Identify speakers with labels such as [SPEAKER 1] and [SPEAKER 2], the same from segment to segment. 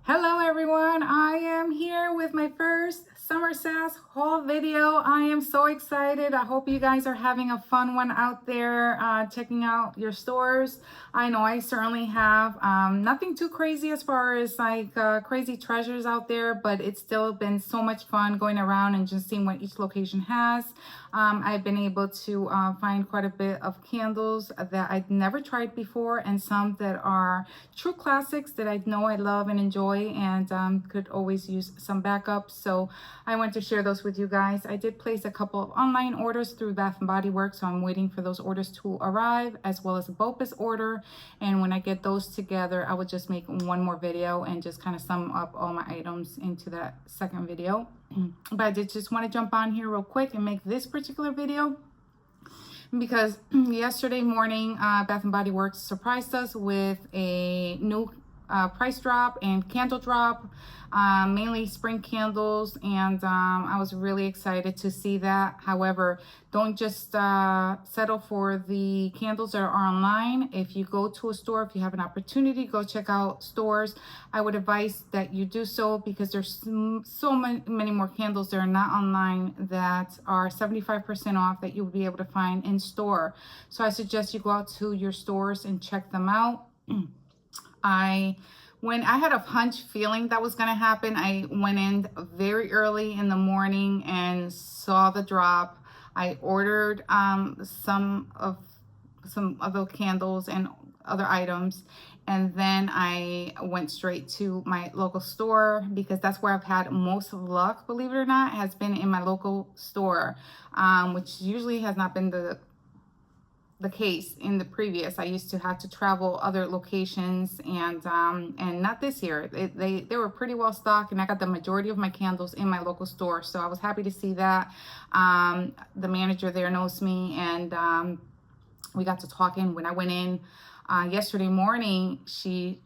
[SPEAKER 1] Hello everyone, I am here with my first Summer SAS haul video. I am so excited. I hope you guys are having a fun one out there checking out your stores. I know I certainly have. Nothing too crazy as far as like crazy treasures out there, but it's still been so much fun going around and just seeing what each location has. I've been able to find quite a bit of candles that I'd never tried before, and some that are true classics that I know I love and enjoy, and could always use some backup. So I want to share those with you guys. I did place a couple of online orders through Bath and Body Works, so I'm waiting for those orders to arrive, as well as a BOPUS order. And when I get those together, I will just make one more video and just kind of sum up all my items into that second video. But I did just want to jump on here real quick and make this particular video because yesterday morning Bath and Body Works surprised us with a new price drop and candle drop, mainly spring candles, and I was really excited to see that. However, don't just settle for the candles that are online. If you go to a store, if you have an opportunity, go check out stores. I would advise that you do so, because there's so many more candles that are not online that are 75% off that you'll be able to find in store. So I suggest you go out to your stores and check them out. When I had a hunch feeling that was going to happen, I went in very early in the morning and saw the drop. I ordered some other candles and other items, and then I went straight to my local store, because that's where I've had most of luck, believe it or not, has been in my local store, which usually has not been the case in the previous. I used to have to travel other locations, and not this year. They were pretty well stocked, and I got the majority of my candles in my local store. So I was happy to see that. The manager there knows me, and we got to talking. When I went in yesterday morning, she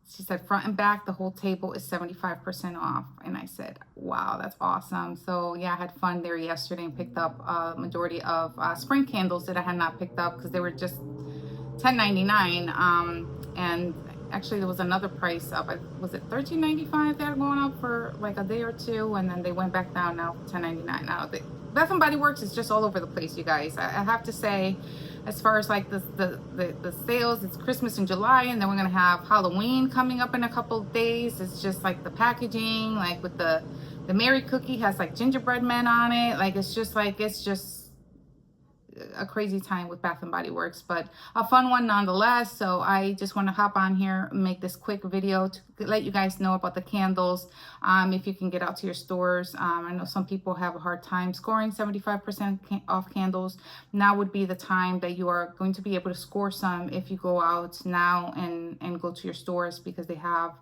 [SPEAKER 1] said front and back, the whole table is 75% off. And I said, wow, that's awesome. So yeah, I had fun there yesterday and picked up a majority of spring candles that I had not picked up because they were just $10.99. And actually there was another price up. Was it $13.95 that are going up for like a day or two? And then they went back down now, $10.99. Now Bath and Body Works is just all over the place, you guys. I have to say, as far as like the sales, it's Christmas in July, and then we're gonna have Halloween coming up in a couple of days. It's just like the packaging, like with the Mary cookie has like gingerbread men on it. Like it's just a crazy time with Bath and Body Works, but a fun one nonetheless. So I just want to hop on here and make this quick video to let you guys know about the candles. If you can get out to your stores, I know some people have a hard time scoring 75% off candles. Now would be the time that you are going to be able to score some if you go out now and go to your stores, because they have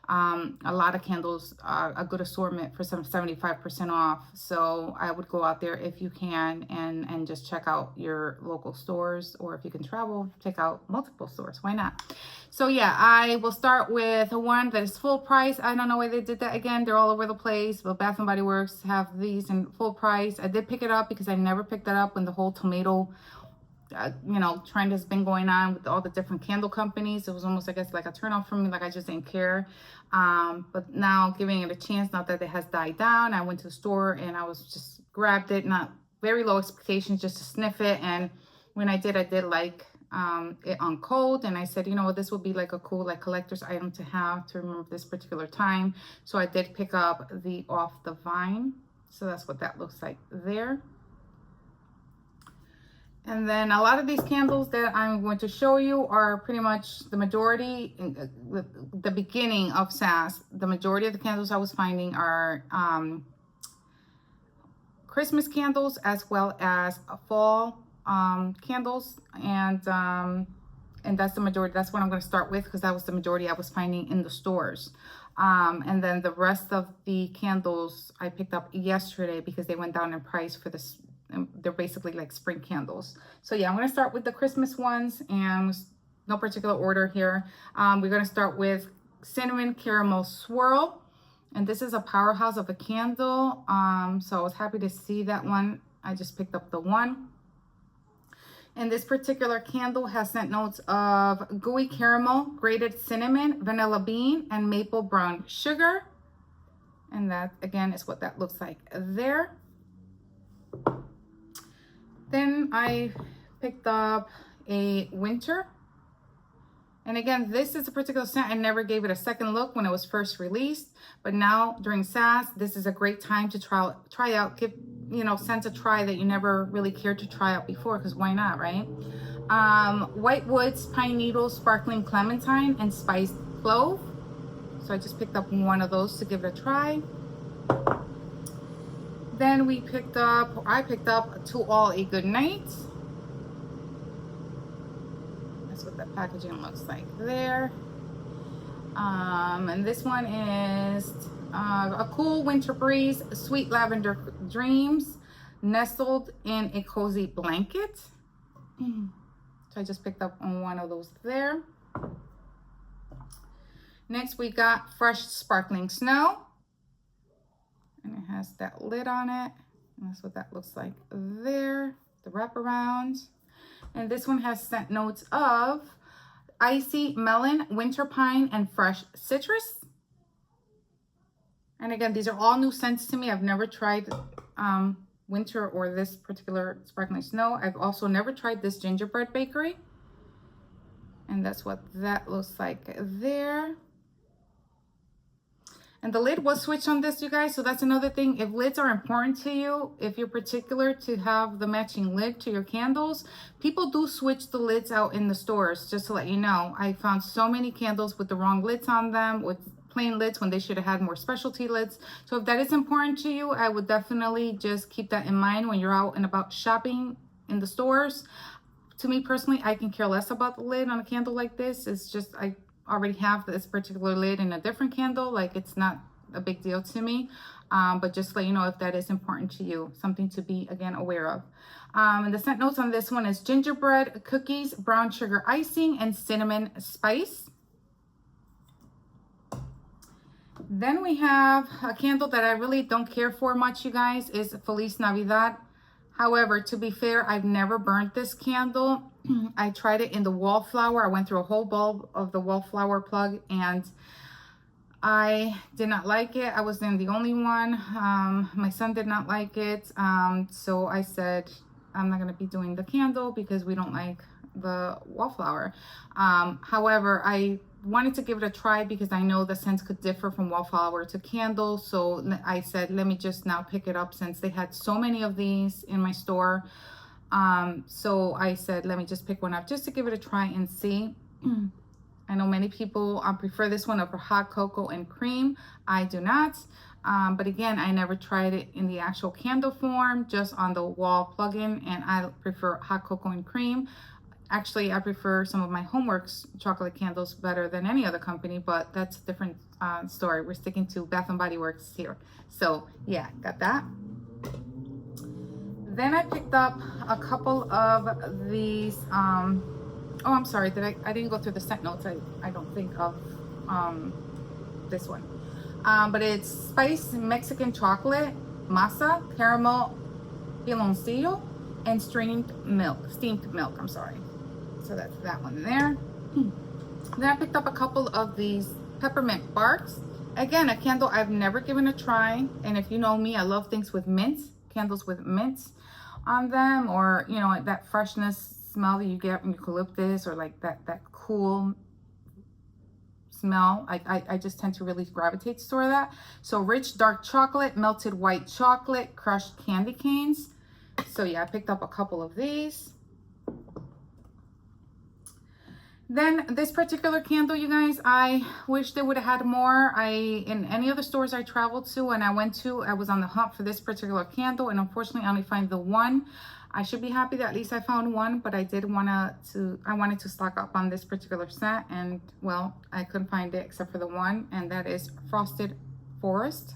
[SPEAKER 1] a lot of candles, a good assortment for some 75% off. So I would go out there if you can and just check out your local stores, or if you can travel, check out multiple stores. Why not? So yeah, I will start with one that is full price. I don't know why they did that again. They're all over the place, but Bath and Body Works have these in full price. I did pick it up because I never picked that up when the whole tomato trend has been going on with all the different candle companies. It was almost, I guess, like a turn off for me. Like I just didn't care. But now giving it a chance, now that it has died down, I went to the store and I was just grabbed it. Not very low expectations, just to sniff it. And when I did like it on cold, and I said, you know what, this would be like a cool like collector's item to have to remember this particular time. So I did pick up the Off the Vine. So that's what that looks like there. And then a lot of these candles that I'm going to show you are pretty much the majority, the beginning of SAS. The majority of the candles I was finding are Christmas candles, as well as fall candles. And that's the majority. That's what I'm going to start with, because that was the majority I was finding in the stores. And then the rest of the candles I picked up yesterday because they went down in price for this. They're basically like spring candles. So yeah, I'm going to start with the Christmas ones, and no particular order here. We're going to start with Cinnamon Caramel Swirl, and this is a powerhouse of a candle. So I was happy to see that one. I just picked up the one. And this particular candle has scent notes of gooey caramel, grated cinnamon, vanilla bean, and maple brown sugar. And that, again, is what that looks like there. Then I picked up a winter. And again, this is a particular scent. I never gave it a second look when it was first released, but now during SAS, this is a great time to try out, give, you know, scents a try that you never really cared to try out before, because why not, right? White Woods, Pine Needles, Sparkling Clementine, and Spiced Clove. So I just picked up one of those to give it a try. Then I picked up To All a Good Night. That's what that packaging looks like there. And this one is a cool winter breeze, sweet lavender dreams, nestled in a cozy blanket. So I just picked up one of those there. Next we got Fresh Sparkling Snow. And it has that lid on it. And that's what that looks like there, the wraparound. And this one has scent notes of icy melon, winter pine, and fresh citrus. And again, these are all new scents to me. I've never tried winter or this particular sparkling snow. I've also never tried this gingerbread bakery. And that's what that looks like there. And the lid was switched on this, you guys. So that's another thing. If lids are important to you, if you're particular to have the matching lid to your candles, people do switch the lids out in the stores, just to let you know. I found so many candles with the wrong lids on them, with plain lids when they should have had more specialty lids. So if that is important to you, I would definitely just keep that in mind when you're out and about shopping in the stores. To me personally, I can care less about the lid on a candle like this. It's just, I already have this particular lid in a different candle. Like, it's not a big deal to me, but just let you know if that is important to you, something to be, again, aware of. And the scent notes on this one is gingerbread cookies, brown sugar icing, and cinnamon spice. Then we have a candle that I really don't care for much, you guys, is Feliz Navidad. However, to be fair, I've never burnt this candle. I tried it in the wallflower. I went through a whole bulb of the wallflower plug and I did not like it. I wasn't the only one. My son did not like it. So I said, I'm not going to be doing the candle because we don't like the wallflower. However, I wanted to give it a try because I know the scents could differ from wallflower to candle. So I said, let me just now pick it up since they had so many of these in my store. So I said, let me just pick one up just to give it a try and see. I know many people prefer this one over hot cocoa and cream. I do not. But again, I never tried it in the actual candle form, just on the wall plug-in, and I prefer hot cocoa and cream. Actually, I prefer some of my Homeworks chocolate candles better than any other company, but that's a different story. We're sticking to Bath & Body Works here. So yeah, got that. Then I picked up a couple of these, oh, I'm sorry, I didn't go through the scent notes, I don't think of this one. But it's spiced Mexican chocolate, masa, caramel, piloncillo, and steamed milk, I'm sorry. So that's that one there. Then I picked up a couple of these peppermint barks. Again, a candle I've never given a try. And if you know me, I love things with mints, candles with mints on them, or, you know, that freshness smell that you get from eucalyptus, or like that cool smell. I just tend to really gravitate toward that. So rich dark chocolate, melted white chocolate, crushed candy canes. So yeah, I picked up a couple of these. Then this particular candle, you guys, I wish they would have had more. In any other stores I traveled to and I went to, I was on the hunt for this particular candle, and unfortunately I only find the one. I should be happy that at least I found one, but I wanted to stock up on this particular scent, and well, I couldn't find it except for the one, and that is Frosted Forest.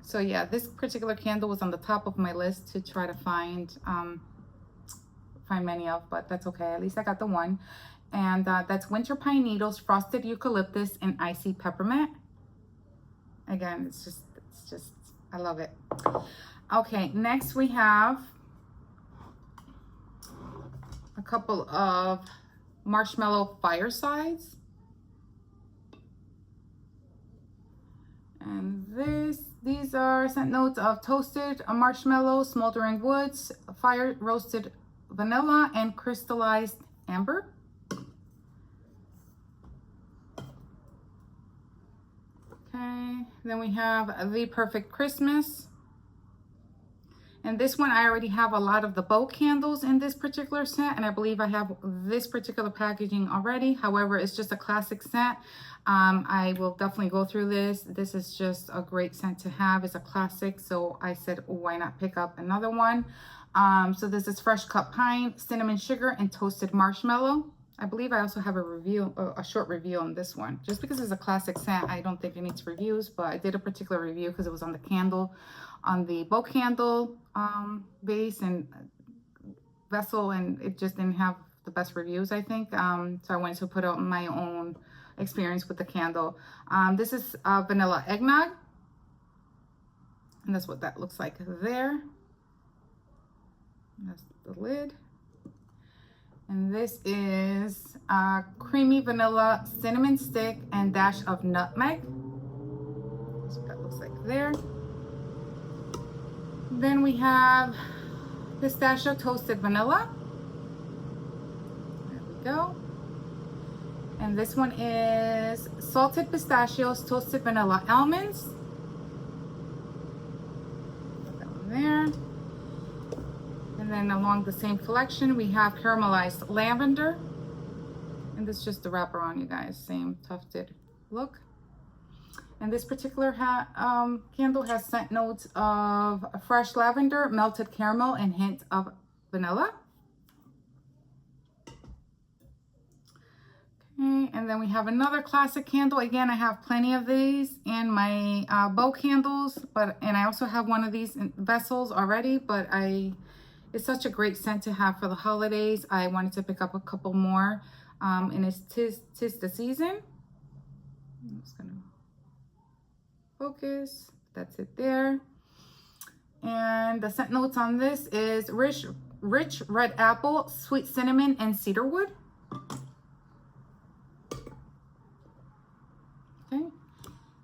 [SPEAKER 1] So yeah, this particular candle was on the top of my list to try to find many of, but that's okay. At least I got the one. And that's Winter Pine Needles, Frosted Eucalyptus, and Icy Peppermint. Again, it's just I love it. Okay, next we have a couple of marshmallow firesides. And these are scent notes of toasted marshmallow, smoldering woods, fire roasted vanilla, and crystallized amber. Okay, then we have the Perfect Christmas. And this one, I already have a lot of the bow candles in this particular scent, and I believe I have this particular packaging already. However, it's just a classic scent. I will definitely go through this. This is just a great scent to have. It's a classic, so I said, why not pick up another one? So this is fresh cut pine, cinnamon sugar, and toasted marshmallow. I believe I also have a review, a short review on this one. Just because it's a classic scent, I don't think it needs reviews, but I did a particular review because it was on the candle, on the bow candle base and vessel, and it just didn't have the best reviews, I think. So I wanted to put out my own experience with the candle. This is vanilla eggnog, and that's what that looks like there. That's the lid. And this is creamy vanilla cinnamon stick and dash of nutmeg. That's what that looks like there. Then we have pistachio toasted vanilla. There we go. And this one is salted pistachios, toasted vanilla almonds. Put that one there. And then along the same collection, we have caramelized lavender. And this is just the wraparound, you guys. Same tufted look. And this particular candle has scent notes of fresh lavender, melted caramel, and hint of vanilla. Okay, and then we have another classic candle. Again, I have plenty of these in my bow candles, and I also have one of these in vessels already, but it's such a great scent to have for the holidays. I wanted to pick up a couple more, and it's tis the season. I'm just gonna focus. That's it there. And the scent notes on this is rich red apple, sweet cinnamon, and cedarwood. Okay.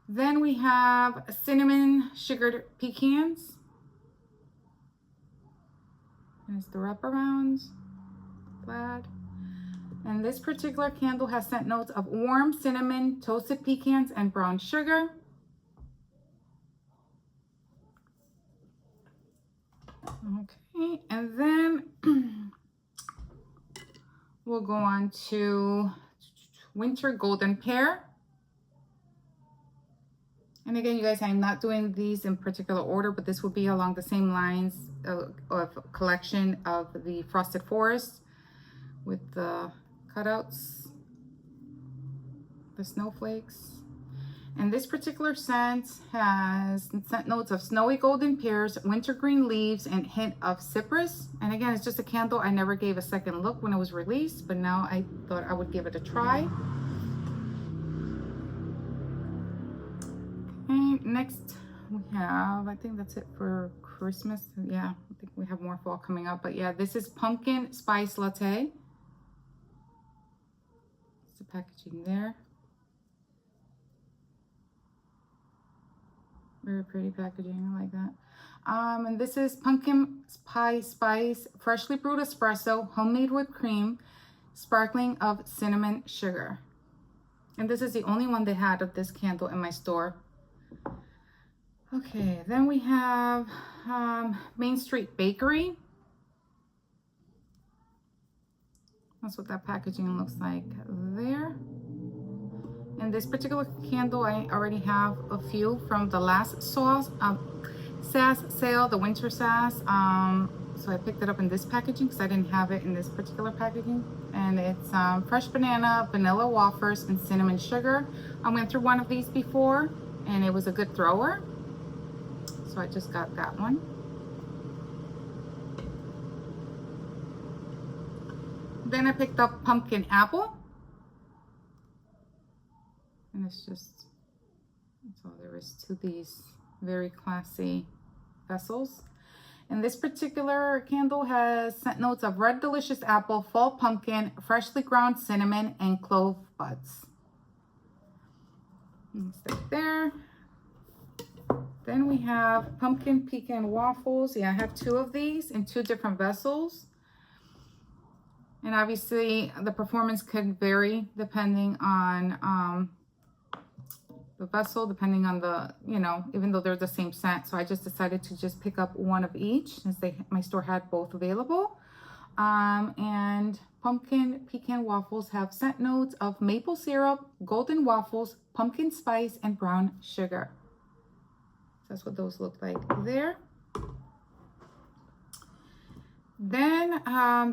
[SPEAKER 1] Then we have cinnamon sugared pecans. There's the wraparounds, plaid. And this particular candle has scent notes of warm cinnamon, toasted pecans, and brown sugar. Okay, and then we'll go on to Winter Golden Pear. And again, you guys, I'm not doing these in particular order, but this will be along the same lines of collection of the Frosted Forest with the cutouts, the snowflakes. And this particular scent has scent notes of snowy golden pears, wintergreen leaves, and hint of cypress. And again, it's just a candle. I never gave a second look when it was released, but now I thought I would give it a try. Okay, next we have, I think that's it for Christmas. Yeah, I think we have more fall coming up, but yeah, this is pumpkin spice latte. It's the packaging there. Very pretty packaging, I like that. And this is pumpkin pie spice, freshly brewed espresso, homemade whipped cream, sparkling of cinnamon sugar. And this is the only one they had of this candle in my store. Okay, then we have Main Street Bakery. That's what that packaging looks like there. And this particular candle, I already have a few from the last SAS sale, the Winter SAS. So I picked it up in this packaging because I didn't have it in this particular packaging. And it's fresh banana, vanilla wafers, and cinnamon sugar. I went through one of these before, and it was a good thrower. So I just got that one. Then I picked up pumpkin apple. And it's just, that's all there is to these Very classy vessels. And this particular candle has scent notes of red delicious apple, fall pumpkin, freshly ground cinnamon, and clove buds. Stick there. Then we have pumpkin pecan waffles. Yeah, I have 2 of these in 2 different vessels. And obviously the performance could vary depending on the vessel, depending on the, you know, even though they're the same scent. So I just decided to just pick up 1 of each since my store had both available. And pumpkin pecan waffles have scent notes of maple syrup, golden waffles, pumpkin spice, and brown sugar. So that's what those look like there. Then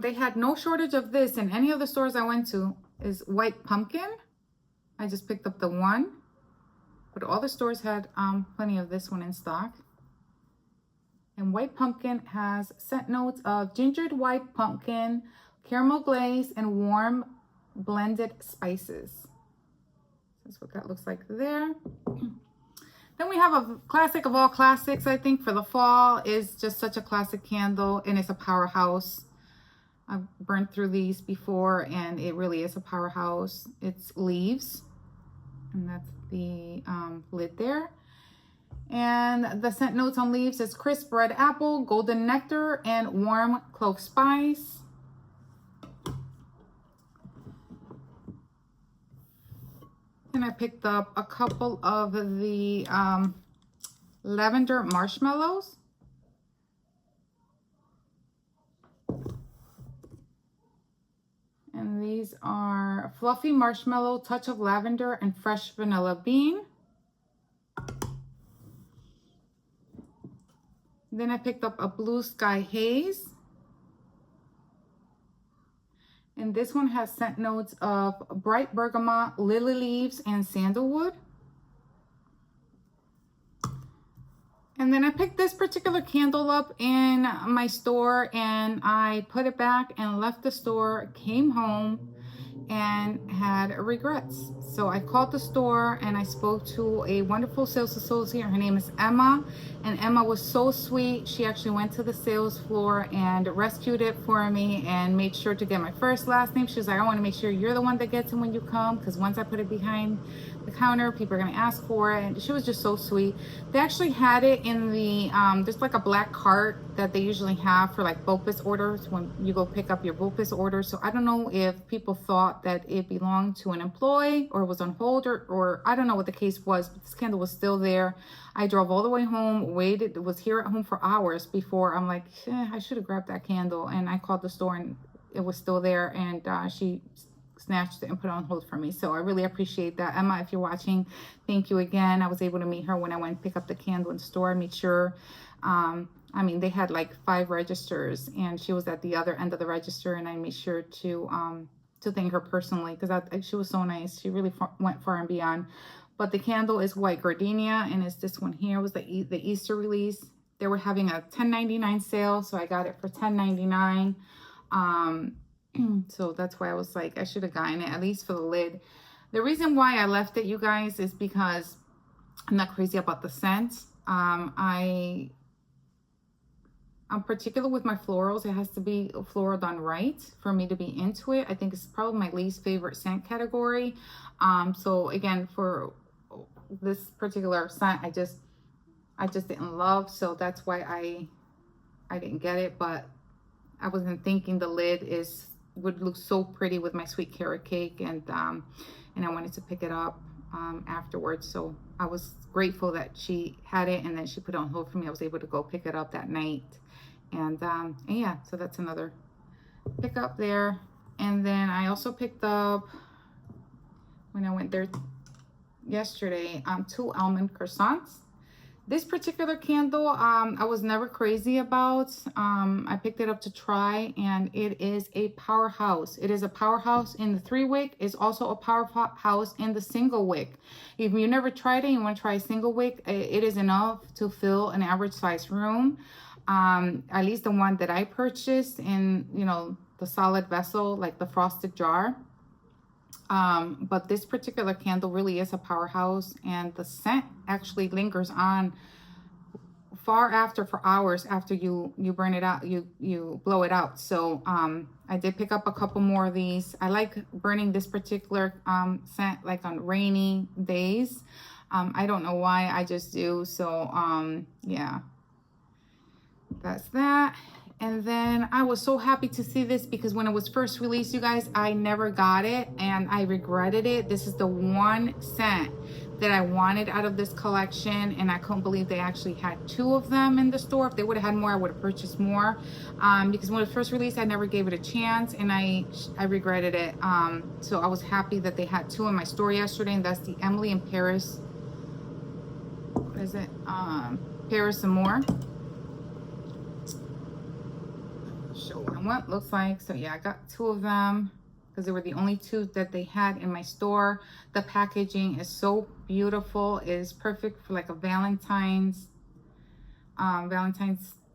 [SPEAKER 1] they had no shortage of this in any of the stores I went to, is white pumpkin. I just picked up the 1, but all the stores had plenty of this one in stock. And white pumpkin has scent notes of gingered white pumpkin, caramel glaze, and warm blended spices. That's what that looks like there. Then we have a classic of all classics, I think, for the fall. Is just such a classic candle, and it's a powerhouse. I've burnt through these before, and it really is a powerhouse. It's Leaves, and that's the lid there. And the scent notes on Leaves is crisp red apple, golden nectar, and warm clove spice. And I picked up a couple of the lavender marshmallows. And these are fluffy marshmallow, touch of lavender, and fresh vanilla bean. Then I picked up a blue sky haze. And this one has scent notes of bright bergamot, lily leaves, and sandalwood. And then I picked this particular candle up in my store, and I put it back and left the store, came home, and had regrets. So I called the store and I spoke to a wonderful sales associate. Her name is Emma, and Emma was so sweet. She actually went to the sales floor and rescued it for me and made sure to get my first last name. She was like, I want to make sure you're the one that gets it when you come, because once I put it behind the counter, people are going to ask for it. And she was just so sweet. They actually had it in the there's like a black cart that they usually have for like BOPIS orders when you go pick up your BOPIS orders. So I don't know if people thought that it belonged to an employee or was on hold, or I don't know what the case was, but this candle was still there. I drove all the way home, waited, was here at home for hours before I'm like, I should have grabbed that candle. And I called the store and it was still there, and she snatched it and put it on hold for me. So I really appreciate that. Emma, if you're watching, thank you again. I was able to meet her when I went and pick up the candle in the store. I made sure, I mean, they had like 5 registers and she was at the other end of the register, and I made sure to thank her personally, because she was so nice. She really went far and beyond. But the candle is white gardenia, and it's this one here. It was the Easter release. They were having a $10.99 sale, so I got it for $10.99. So that's why I was like, I should have gotten it, at least for the lid. The reason why I left it, you guys, is because I'm not crazy about the scent. I'm particular with my florals. It has to be floral done right for me to be into it. I think it's probably my least favorite scent category. So again, for this particular scent, I just didn't love. So that's why I didn't get it. But I wasn't thinking the lid would look so pretty with my sweet carrot cake, and I wanted to pick it up afterwards. So I was grateful that she had it, and then she put it on hold for me. I was able to go pick it up that night, and yeah, so that's another pickup there. And then I also picked up, when I went there yesterday, 2 almond croissants. This particular candle, I was never crazy about. I picked it up to try, and it is a powerhouse. It is a powerhouse in the 3-wick. It's also a powerhouse in the single wick. If you never tried it, you want to try a single wick, it is enough to fill an average size room. At least the one that I purchased in, you know, the solid vessel, like the frosted jar. But this particular candle really is a powerhouse, and the scent actually lingers on far after, for hours after you burn it out, you blow it out. So I did pick up a couple more of these. I like burning this particular scent like on rainy days. I don't know why, I just do. So yeah, that's that. And then I was so happy to see this because when it was first released, you guys, I never got it and I regretted it. This is the one scent that I wanted out of this collection, and I couldn't believe they actually had 2 of them in the store. If they would have had more, I would have purchased more, because when it was first released, I never gave it a chance, and I regretted it. So I was happy that they had 2 in my store yesterday, and that's the Emily in Paris. What is it? Paris and More. Show what it looks like. So yeah, I got 2 of them because they were the only 2 that they had in my store. The packaging is so beautiful. It is perfect for like a Valentine's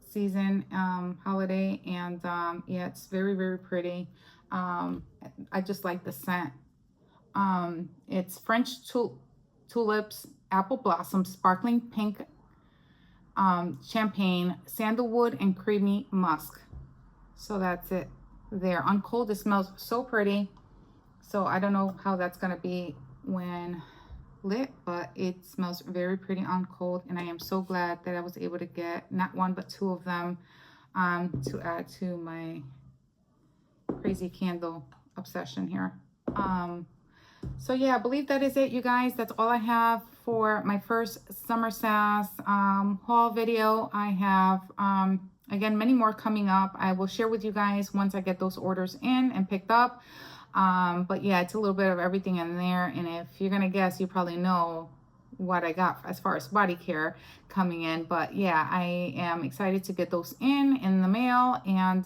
[SPEAKER 1] season holiday, and yeah, it's very, very pretty. I just like the scent. It's French tulips, apple blossom, sparkling pink, champagne, sandalwood, and creamy musk. So that's it there. On cold, it smells so pretty. So I don't know how that's gonna be when lit, but it smells very pretty on cold, and I am so glad that I was able to get not 1 but 2 of them to add to my crazy candle obsession here. So yeah, I believe that is it, you guys. That's all I have for my first Summer SAS haul video. I have again, many more coming up. I will share with you guys once I get those orders in and picked up. But yeah, it's a little bit of everything in there. And if you're going to guess, you probably know what I got as far as body care coming in. But yeah, I am excited to get those in the mail. And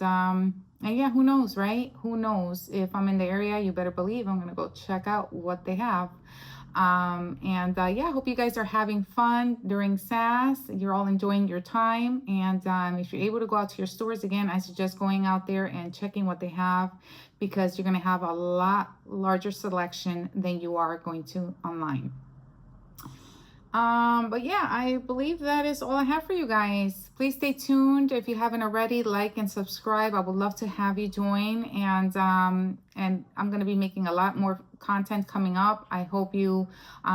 [SPEAKER 1] yeah, who knows, right? Who knows? If I'm in the area, you better believe I'm going to go check out what they have. Yeah, I hope you guys are having fun during SAS. You're all enjoying your time, and if you're able to go out to your stores, again, I suggest going out there and checking what they have, because you're going to have a lot larger selection than you are going to online. But yeah, I believe that is all I have for you guys. Please stay tuned. If you haven't already, like and subscribe. I would love to have you join, and I'm going to be making a lot more content coming up. I hope you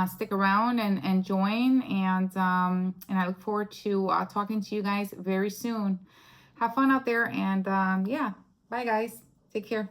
[SPEAKER 1] stick around and join, and I look forward to talking to you guys very soon. Have fun out there, and yeah, bye guys. Take care.